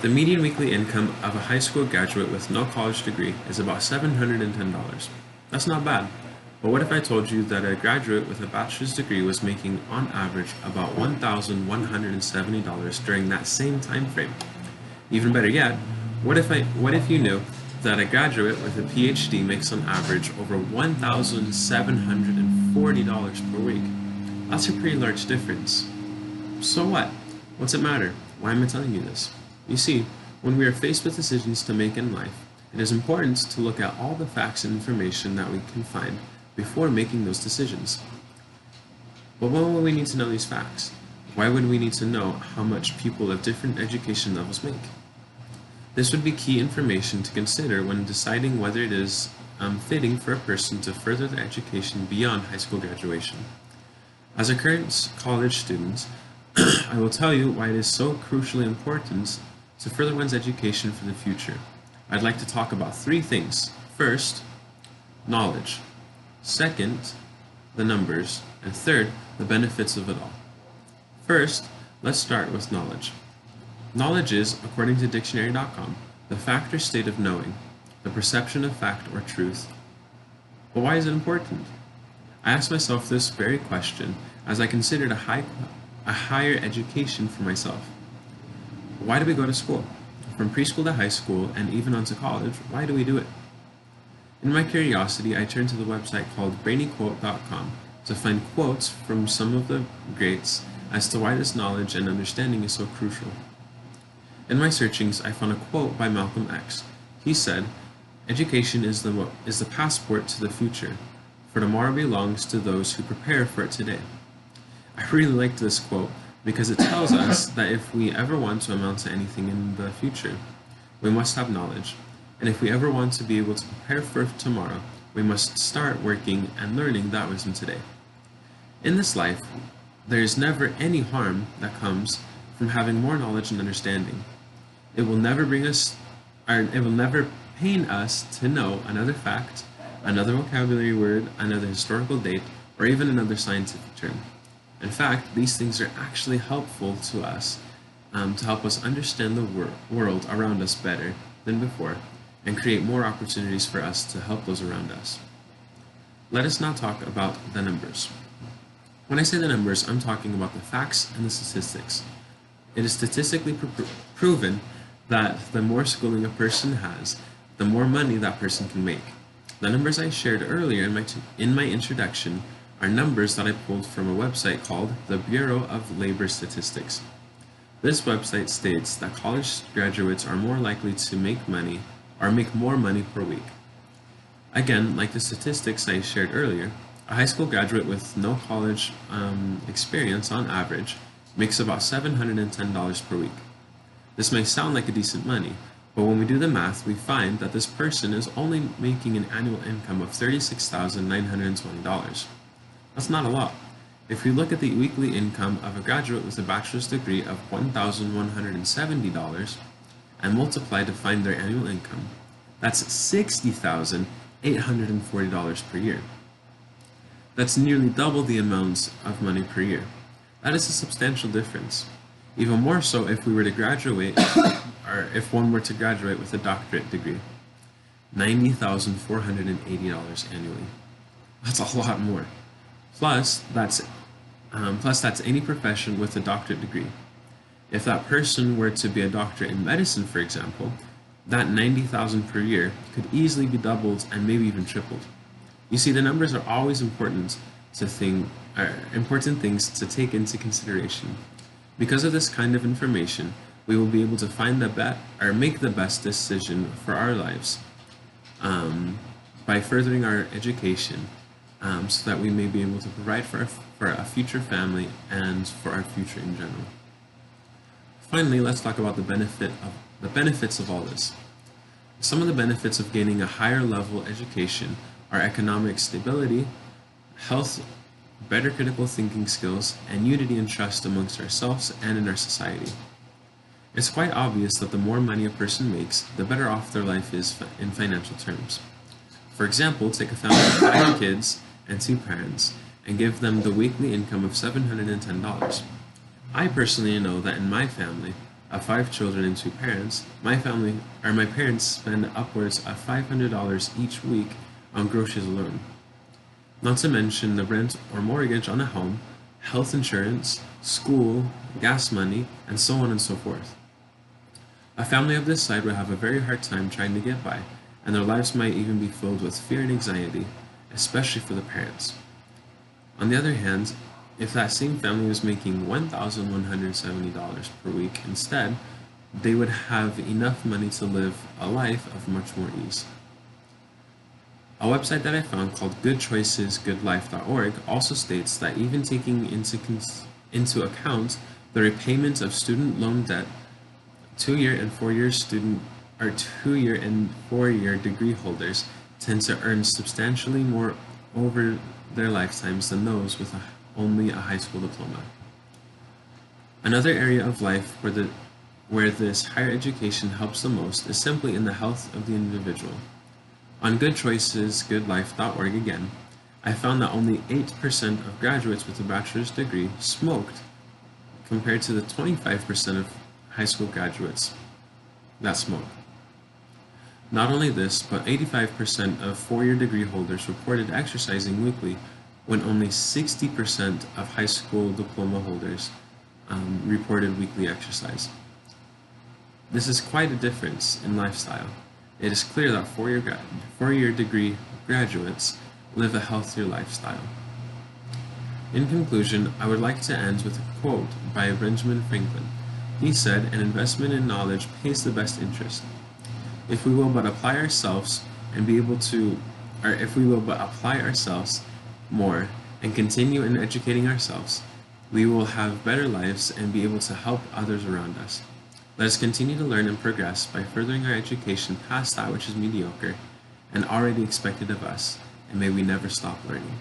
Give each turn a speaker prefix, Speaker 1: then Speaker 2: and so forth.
Speaker 1: The median weekly income of a high school graduate with no college degree is about $710. That's not bad. But what if I told you that a graduate with a bachelor's degree was making on average about $1,170 during that same time frame? Even better yet, what if you knew that a graduate with a PhD makes on average over $1,740 per week? That's a pretty large difference. So what? What's it matter? Why am I telling you this? You see, when we are faced with decisions to make in life, it is important to look at all the facts and information that we can find before making those decisions. But why would we need to know these facts? Why would we need to know how much people of different education levels make? This would be key information to consider when deciding whether it is fitting for a person to further their education beyond high school graduation. As a current college student, I will tell you why it is so crucially important to further one's education for the future. I'd like to talk about three things. First, knowledge. Second, the numbers. And third, the benefits of it all. First, let's start with knowledge. Knowledge is, according to dictionary.com, the fact or state of knowing, the perception of fact or truth. But why is it important? I asked myself this very question as I considered a higher education for myself. Why do we go to school? From preschool to high school and even onto college, why do we do it? In my curiosity, I turned to the website called brainyquote.com to find quotes from some of the greats as to why this knowledge and understanding is so crucial. In my searchings, I found a quote by Malcolm X. He said, "Education is the passport to the future, for tomorrow belongs to those who prepare for it today." I really liked this quote because it tells us that if we ever want to amount to anything in the future, we must have knowledge. And if we ever want to be able to prepare for tomorrow, we must start working and learning that wisdom today. In this life, there is never any harm that comes from having more knowledge and understanding. It will never pain us to know another fact, another vocabulary word, another historical date, or even another scientific term. In fact, these things are actually helpful to us to help us understand the world around us better than before and create more opportunities for us to help those around us. Let us now talk about the numbers. When I say the numbers, I'm talking about the facts and the statistics. It is statistically proven that the more schooling a person has, the more money that person can make. The numbers I shared earlier in my introduction are numbers that I pulled from a website called the Bureau of Labor Statistics. This website states that college graduates are more likely to make more money per week. Again, like the statistics I shared earlier, a high school graduate with no college experience on average makes about $710 per week. This may sound like a decent money, but when we do the math, we find that this person is only making an annual income of $36,920. That's not a lot. If we look at the weekly income of a graduate with a bachelor's degree of $1,170 and multiply to find their annual income, that's $60,840 per year. That's nearly double the amount of money per year. That is a substantial difference. Even more so if we were to graduate, or if one were to graduate with a doctorate degree. $90,480 annually. That's a lot more. Plus, that's any profession with a doctorate degree. If that person were to be a doctor in medicine, for example, that $90,000 per year could easily be doubled and maybe even tripled. You see, the numbers are always important things to take into consideration. Because of this kind of information, we will be able to make the best decision for our lives by furthering our education, so that we may be able to provide for a future family and for our future in general. Finally, let's talk about the benefits of all this. Some of the benefits of gaining a higher level education are economic stability, health, better critical thinking skills, and unity and trust amongst ourselves and in our society. It's quite obvious that the more money a person makes, the better off their life is in financial terms. For example, take a family of 5 kids and 2 parents and give them the weekly income of $710. I personally know that in my family, of 5 children and 2 parents, my parents spend upwards of $500 each week on groceries alone. Not to mention the rent or mortgage on a home, health insurance, school, gas money, and so on and so forth. A family of this size would have a very hard time trying to get by, and their lives might even be filled with fear and anxiety, especially for the parents. On the other hand, if that same family was making $1,170 per week instead, they would have enough money to live a life of much more ease. A website that I found called goodchoicesgoodlife.org also states that even taking into account the repayment of student loan debt, 2-year and 4-year degree holders tend to earn substantially more over their lifetimes than those with only a high school diploma. Another area of life where this higher education helps the most is simply in the health of the individual. On goodchoicesgoodlife.org again, I found that only 8% of graduates with a bachelor's degree smoked, compared to the 25% of high school graduates that smoke. Not only this, but 85% of 4-year degree holders reported exercising weekly, when only 60% of high school diploma holders reported weekly exercise. This is quite a difference in lifestyle. It is clear that 4-year degree graduates live a healthier lifestyle. In conclusion, I would like to end with a quote by Benjamin Franklin. He said, "An investment in knowledge pays the best interest. If we will but apply ourselves more and continue in educating ourselves, we will have better lives and be able to help others around us. Let us continue to learn and progress by furthering our education past that which is mediocre and already expected of us, and may we never stop learning."